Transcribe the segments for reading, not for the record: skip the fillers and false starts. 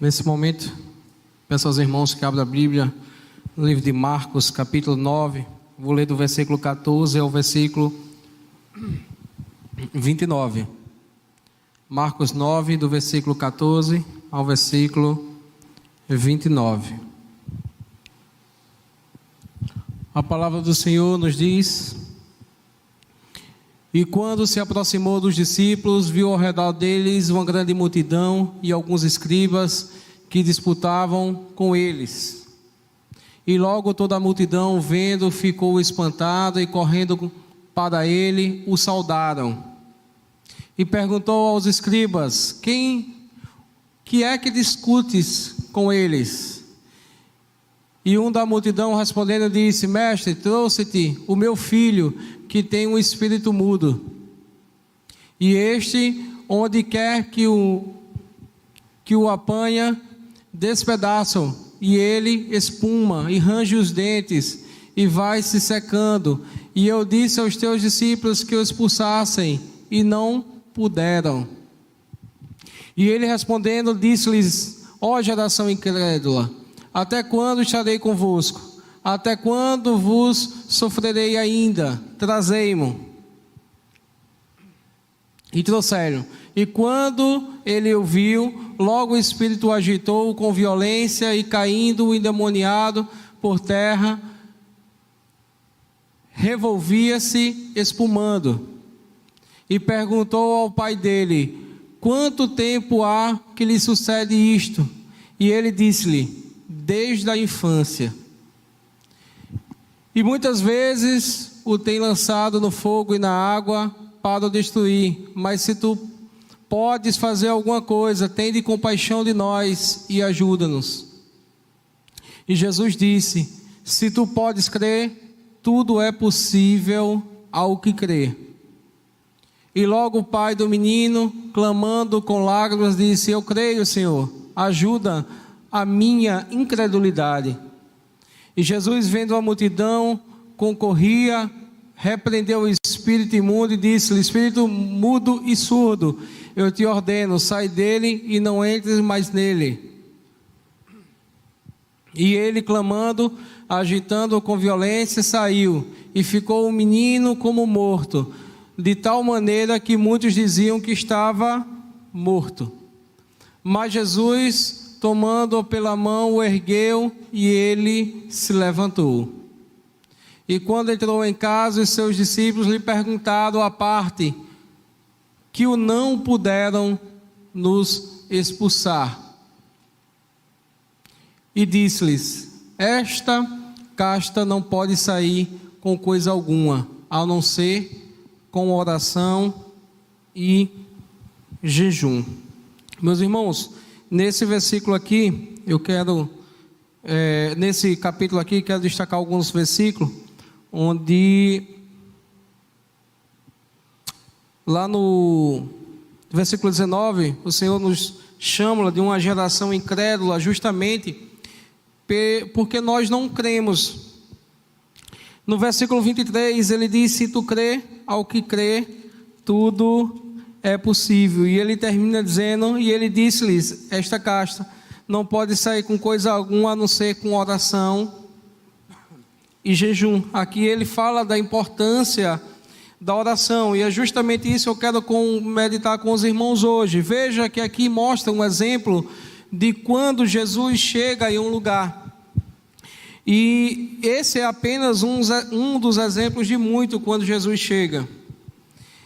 Nesse momento, peço aos irmãos que abram a Bíblia no livro de Marcos, capítulo 9. Vou ler do versículo 14 ao versículo 29. Marcos 9, do versículo 14 ao versículo 29. A palavra do Senhor nos diz: E quando se aproximou dos discípulos, viu ao redor deles uma grande multidão e alguns escribas que disputavam com eles. E logo toda a multidão, vendo, ficou espantada e correndo para ele, o saudaram. E perguntou aos escribas: que é que discutes com eles? E um da multidão respondendo disse: Mestre, trouxe-te o meu filho, que tem um espírito mudo. E este, onde quer que o apanha, despedaçam, e ele espuma e range os dentes, e vai se secando. E eu disse aos teus discípulos que o expulsassem, e não puderam. E ele respondendo, disse-lhes: Ó geração incrédula, até quando estarei convosco? Até quando vos sofrerei ainda? Trazei-mo. E trouxeram. E quando ele o viu, logo o espírito o agitou com violência, e caindo o endemoniado por terra, revolvia-se espumando. E perguntou ao pai dele: Quanto tempo há que lhe sucede isto? E ele disse-lhe: Desde a infância. E muitas vezes o tem lançado no fogo e na água para o destruir. Mas se tu podes fazer alguma coisa, tende compaixão de nós e ajuda-nos. E Jesus disse: Se tu podes crer, tudo é possível ao que crê. E logo o pai do menino, clamando com lágrimas, disse: Eu creio, Senhor, ajuda a minha incredulidade. E Jesus, vendo a multidão, concorria, repreendeu o espírito imundo e disse-lhe: Espírito mudo e surdo, eu te ordeno, sai dele e não entres mais nele. E ele, clamando, agitando com violência, saiu, e ficou o menino como morto, de tal maneira que muitos diziam que estava morto. Mas Jesus, tomando-o pela mão, o ergueu, e ele se levantou. E quando entrou em casa, os seus discípulos lhe perguntaram à parte, que o não puderam nos expulsar. E disse-lhes: Esta casta não pode sair com coisa alguma, a não ser com oração e jejum. Meus irmãos, nesse versículo aqui, nesse capítulo aqui, quero destacar alguns versículos, onde, lá no versículo 19, o Senhor nos chama de uma geração incrédula, justamente porque nós não cremos. No versículo 23, ele diz: Se tu crê, ao que crê, tudo é possível. E ele termina dizendo: E ele disse-lhes: Esta casta não pode sair com coisa alguma, a não ser com oração e jejum. Aqui ele fala da importância da oração, e é justamente isso que eu quero meditar com os irmãos hoje. Veja que aqui mostra um exemplo de quando Jesus chega em um lugar. E esse é apenas um dos exemplos de muito quando Jesus chega.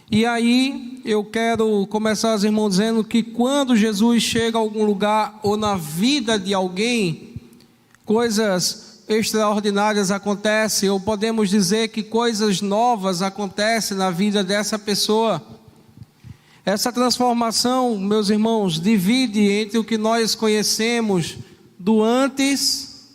E aí eu quero começar, os irmãos, dizendo que quando Jesus chega a algum lugar ou na vida de alguém, coisas extraordinárias acontecem, ou podemos dizer que coisas novas acontecem na vida dessa pessoa. Essa transformação, meus irmãos, divide entre o que nós conhecemos do antes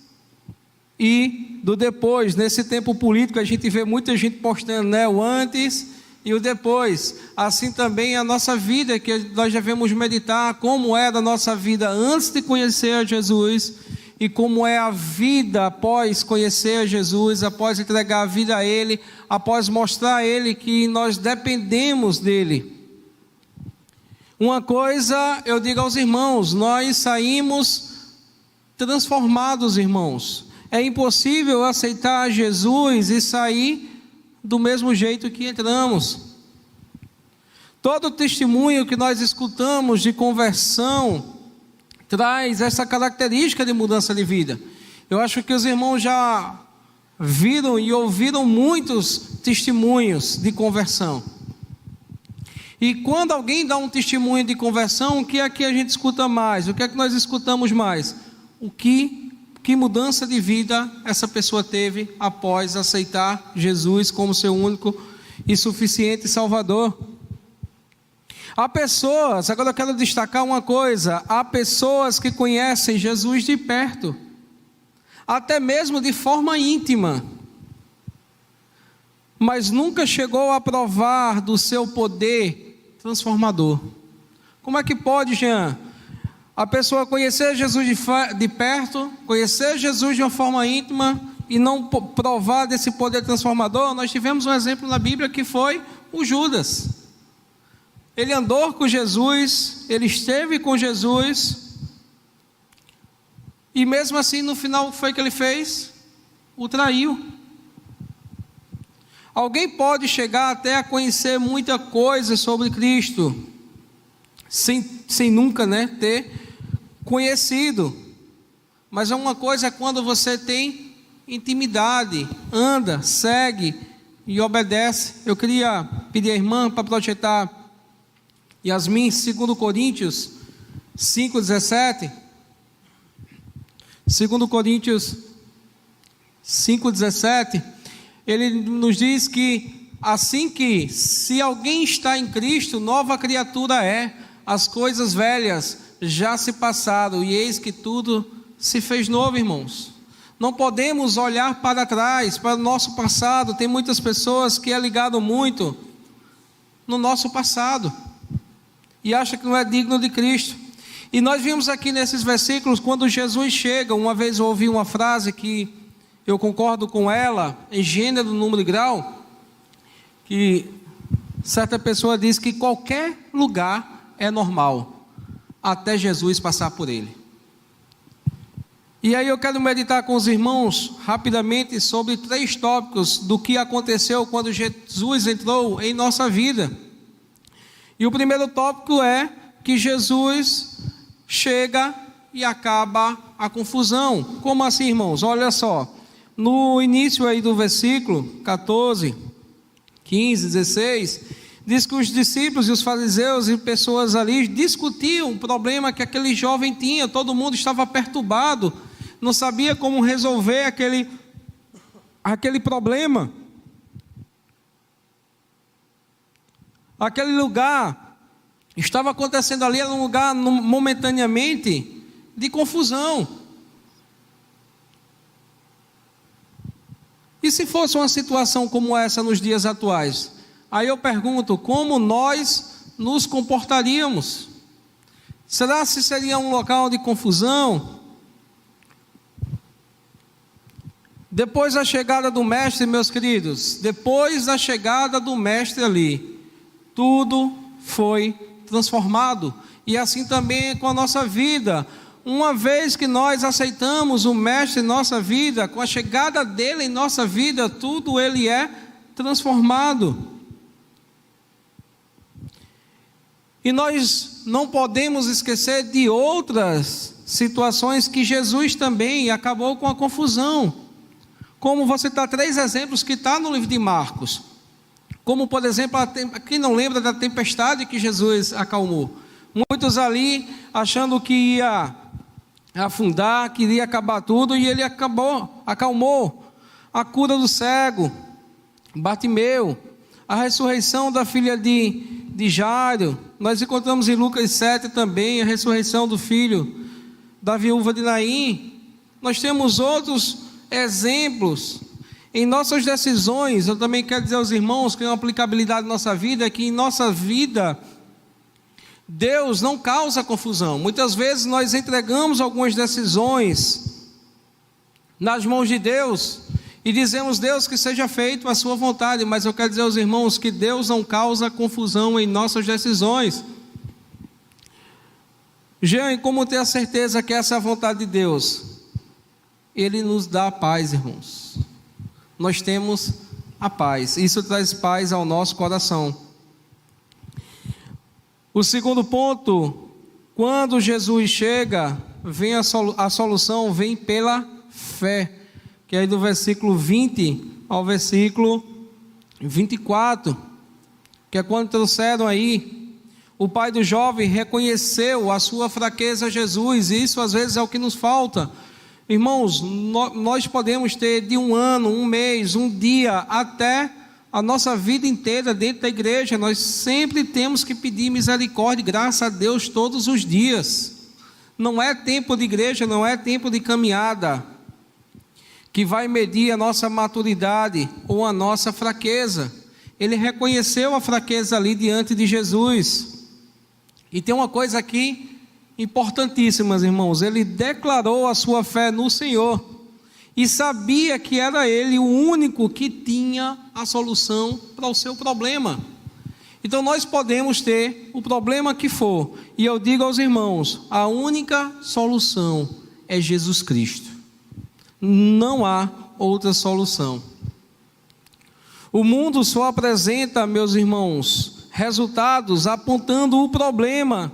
e do depois. Nesse tempo político a gente vê muita gente postando, né, o antes e o depois. Assim também a nossa vida, que nós devemos meditar como era a nossa vida antes de conhecer a Jesus e como é a vida após conhecer a Jesus, após entregar a vida a Ele, após mostrar a Ele que nós dependemos dEle. Uma coisa eu digo aos irmãos: nós saímos transformados, irmãos. É impossível aceitar Jesus e sair do mesmo jeito que entramos. Todo testemunho que nós escutamos de conversão traz essa característica de mudança de vida. Eu acho que os irmãos já viram e ouviram muitos testemunhos de conversão. E quando alguém dá um testemunho de conversão, o que é que a gente escuta mais? O que é que nós escutamos mais? Que mudança de vida essa pessoa teve após aceitar Jesus como seu único e suficiente Salvador. Há pessoas, agora eu quero destacar uma coisa: há pessoas que conhecem Jesus de perto, até mesmo de forma íntima, mas nunca chegou a provar do seu poder transformador. Como é que pode, Jean, a pessoa conhecer Jesus de perto, conhecer Jesus de uma forma íntima e não provar desse poder transformador? Nós tivemos um exemplo na Bíblia que foi o Judas. Ele andou com Jesus, ele esteve com Jesus, e mesmo assim no final o que foi que ele fez? O traiu. Alguém pode chegar até a conhecer muita coisa sobre Cristo, sem nunca, ter conhecido. Mas uma coisa é quando você tem intimidade, anda, segue e obedece. Eu queria pedir à irmã para projetar Yasmin, 2 Coríntios 5,17. 2 Coríntios 5,17. Ele nos diz que assim que, se alguém está em Cristo, nova criatura é, as coisas velhas já se passaram, e eis que tudo se fez novo, irmãos. Não podemos olhar para trás, para o nosso passado. Tem muitas pessoas que é ligado muito no nosso passado, e acha que não é digno de Cristo. E nós vimos aqui nesses versículos, quando Jesus chega, uma vez eu ouvi uma frase que eu concordo com ela, em gênero, número e grau, que certa pessoa diz que qualquer lugar é normal, até Jesus passar por ele. E aí eu quero meditar com os irmãos, rapidamente, sobre 3 tópicos do que aconteceu quando Jesus entrou em nossa vida. E o primeiro tópico é que Jesus chega e acaba a confusão. Como assim, irmãos? Olha só. No início aí do versículo 14, 15, 16, diz que os discípulos e os fariseus e pessoas ali discutiam o problema que aquele jovem tinha. Todo mundo estava perturbado, não sabia como resolver aquele problema. Aquele lugar estava acontecendo ali, era um lugar momentaneamente de confusão. E se fosse uma situação como essa nos dias atuais? Aí eu pergunto, como nós nos comportaríamos? Será se seria um local de confusão? Depois da chegada do mestre, meus queridos, depois da chegada do mestre ali, tudo foi transformado. E assim também é com a nossa vida. Uma vez que nós aceitamos o mestre em nossa vida, com a chegada dele em nossa vida, tudo ele é transformado. E nós não podemos esquecer de outras situações que Jesus também acabou com a confusão. Como vou citar 3 exemplos que está no livro de Marcos. Como, por exemplo, quem não lembra da tempestade que Jesus acalmou? Muitos ali achando que ia afundar, que iria acabar tudo, e ele acalmou. A cura do cego, Bartimeu, a ressurreição da filha de Jairo. Nós encontramos em Lucas 7 também a ressurreição do filho da viúva de Naim. Nós temos outros exemplos. Em nossas decisões, eu também quero dizer aos irmãos que uma aplicabilidade na nossa vida é que em nossa vida Deus não causa confusão. Muitas vezes nós entregamos algumas decisões nas mãos de Deus e dizemos: Deus, que seja feito a sua vontade. Mas eu quero dizer aos irmãos que Deus não causa confusão em nossas decisões. Jean, como ter a certeza que essa é a vontade de Deus? Ele nos dá a paz, irmãos. Nós temos a paz. Isso traz paz ao nosso coração. O segundo ponto, quando Jesus chega, vem a solução vem pela fé, que é aí do versículo 20 ao versículo 24, que é quando trouxeram aí, o pai do jovem reconheceu a sua fraqueza a Jesus, e isso às vezes é o que nos falta. Irmãos, nós podemos ter de um ano, um mês, um dia, até a nossa vida inteira dentro da igreja, nós sempre temos que pedir misericórdia e graça a Deus todos os dias. Não é tempo de igreja, não é tempo de caminhada que vai medir a nossa maturidade ou a nossa fraqueza. Ele reconheceu a fraqueza ali diante de Jesus. E tem uma coisa aqui importantíssima, irmãos, ele declarou a sua fé no Senhor e sabia que era ele o único que tinha a solução para o seu problema. Então nós podemos ter o problema que for, e eu digo aos irmãos, a única solução é Jesus Cristo. Não há outra solução. O mundo só apresenta, meus irmãos, resultados apontando o problema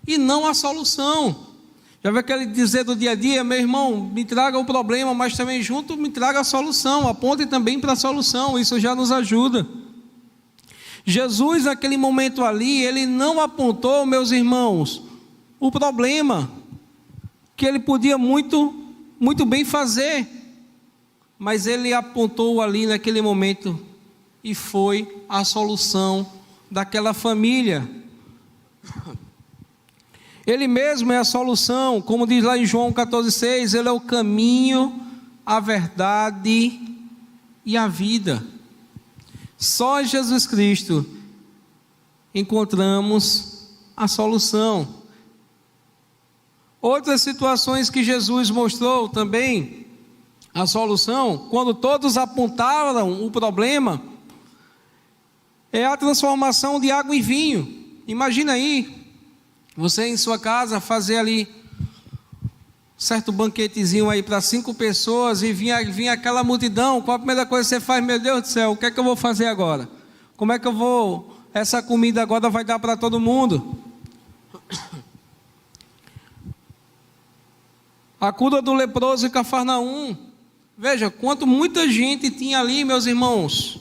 e não a solução. Já viu aquele dizer do dia a dia, meu irmão, me traga o problema, mas também junto me traga a solução, aponte também para a solução, isso já nos ajuda. Jesus naquele momento ali, ele não apontou, meus irmãos, o problema, que ele podia muito bem fazer, mas ele apontou ali naquele momento, e foi a solução daquela família. Ele mesmo é a solução, como diz lá em João 14,6, ele é o caminho, a verdade e a vida. Só em Jesus Cristo encontramos a solução. Outras situações que Jesus mostrou também a solução, quando todos apontaram o problema, é a transformação de água em vinho. Imagina aí, você em sua casa fazer ali certo banquetezinho aí para 5 pessoas e vinha aquela multidão. Qual a primeira coisa que você faz? Meu Deus do céu, o que é que eu vou fazer agora? Como é que eu vou, essa comida agora vai dar para todo mundo? A cura do leproso em Cafarnaum, veja, quanto muita gente tinha ali, meus irmãos,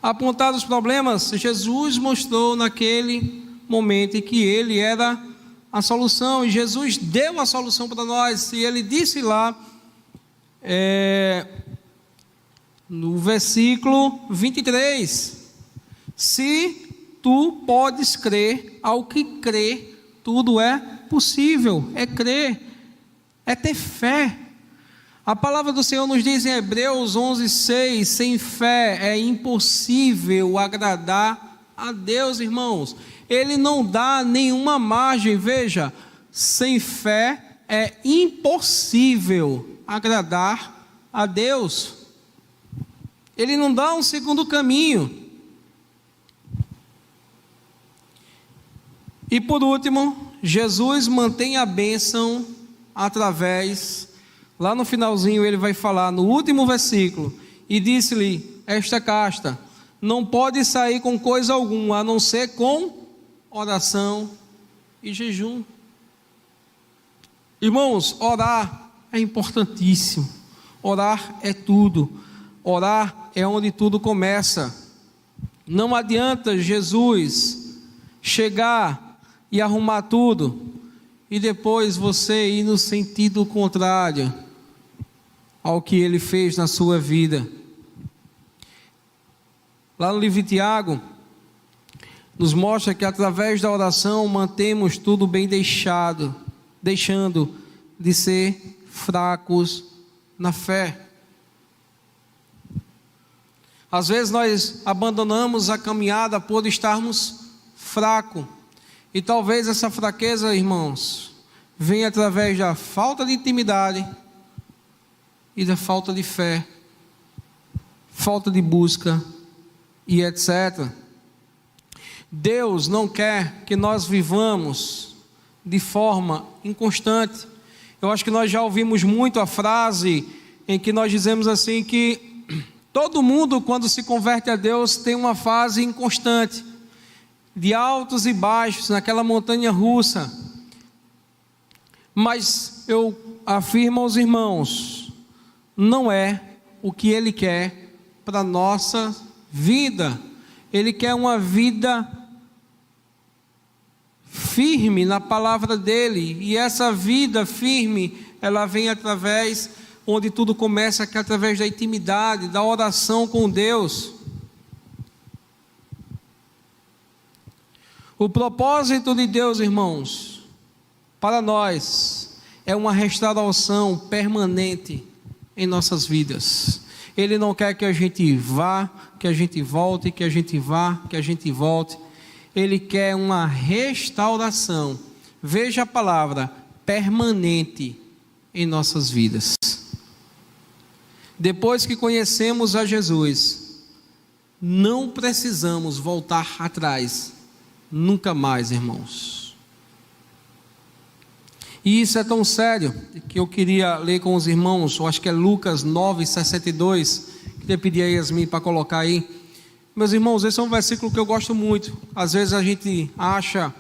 apontado os problemas, Jesus mostrou naquele momento em que ele era a solução, e Jesus deu a solução para nós, e ele disse lá, no versículo 23, se tu podes crer, ao que crê, tudo é possível, é crer, é ter fé. A palavra do Senhor nos diz em Hebreus 11:6, sem fé é impossível agradar a Deus, irmãos. Ele não dá nenhuma margem, veja, sem fé é impossível agradar a Deus. Ele não dá um segundo caminho. E por último, Jesus mantém a bênção através, lá no finalzinho ele vai falar, no último versículo, e disse-lhe, esta casta não pode sair com coisa alguma, a não ser com oração e jejum. Irmãos, orar é importantíssimo, orar é tudo, orar é onde tudo começa. Não adianta Jesus chegar e arrumar tudo, e depois você ir no sentido contrário ao que ele fez na sua vida. Lá no livro de Tiago, nos mostra que através da oração mantemos tudo bem deixando de ser fracos na fé. Às vezes nós abandonamos a caminhada por estarmos fracos, e talvez essa fraqueza, irmãos, venha através da falta de intimidade e da falta de fé, falta de busca e etc. Deus não quer que nós vivamos de forma inconstante. Eu acho que nós já ouvimos muito a frase em que nós dizemos assim que todo mundo, quando se converte a Deus, tem uma fase inconstante, de altos e baixos, naquela montanha russa. Mas eu afirmo aos irmãos, não é o que Ele quer para a nossa vida. Ele quer uma vida firme na palavra dEle, e essa vida firme, ela vem através, onde tudo começa, que é através da intimidade, da oração com Deus. O propósito de Deus, irmãos, para nós, é uma restauração permanente em nossas vidas. Ele não quer que a gente vá, que a gente volte, que a gente vá, que a gente volte. Ele quer uma restauração, veja a palavra, permanente em nossas vidas. Depois que conhecemos a Jesus, não precisamos voltar atrás, nunca mais, irmãos. E isso é tão sério, que eu queria ler com os irmãos, eu acho que é Lucas 9:62, queria pedir a Yasmin para colocar aí. Meus irmãos, esse é um versículo que eu gosto muito. Às vezes a gente acha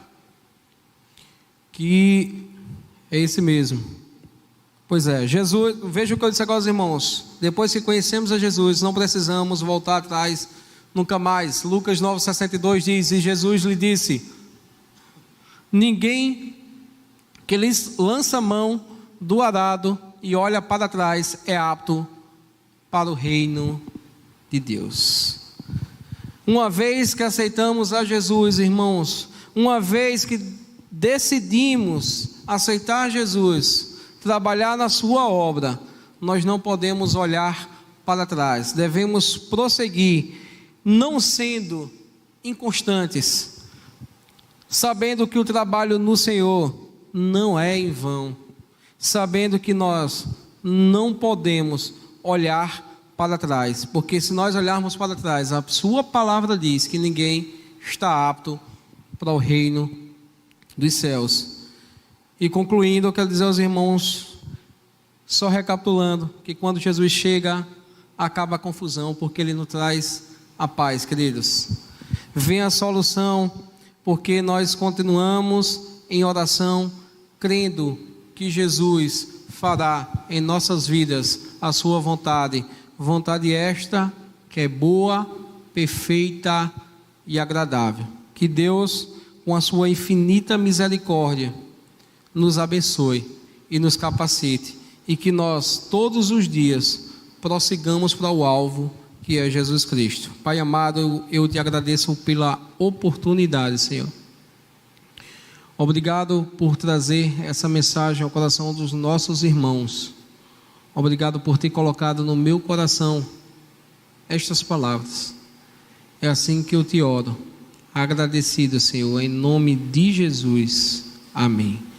que é esse mesmo. Pois é, Jesus, veja o que eu disse agora aos irmãos. Depois que conhecemos a Jesus, não precisamos voltar atrás nunca mais. Lucas 9:62 diz: e Jesus lhe disse: ninguém que lhes lança a mão do arado e olha para trás é apto para o reino de Deus. Uma vez que aceitamos a Jesus, irmãos, uma vez que decidimos aceitar Jesus, trabalhar na sua obra, nós não podemos olhar para trás, devemos prosseguir, não sendo inconstantes, sabendo que o trabalho no Senhor não é em vão, sabendo que nós não podemos olhar para trás, porque se nós olharmos para trás, a sua palavra diz que ninguém está apto para o reino dos céus. E concluindo, eu quero dizer aos irmãos, só recapitulando, que quando Jesus chega, acaba a confusão, porque Ele nos traz a paz, queridos. Vem a solução, porque nós continuamos em oração, crendo que Jesus fará em nossas vidas a sua vontade, vontade esta que é boa, perfeita e agradável. Que Deus, com a sua infinita misericórdia, nos abençoe e nos capacite, e que nós todos os dias prossigamos para o alvo, que é Jesus Cristo. Pai amado, eu te agradeço pela oportunidade, Senhor. Obrigado por trazer essa mensagem ao coração dos nossos irmãos. Obrigado por ter colocado no meu coração estas palavras. É assim que eu te oro, agradecido, Senhor, em nome de Jesus. Amém.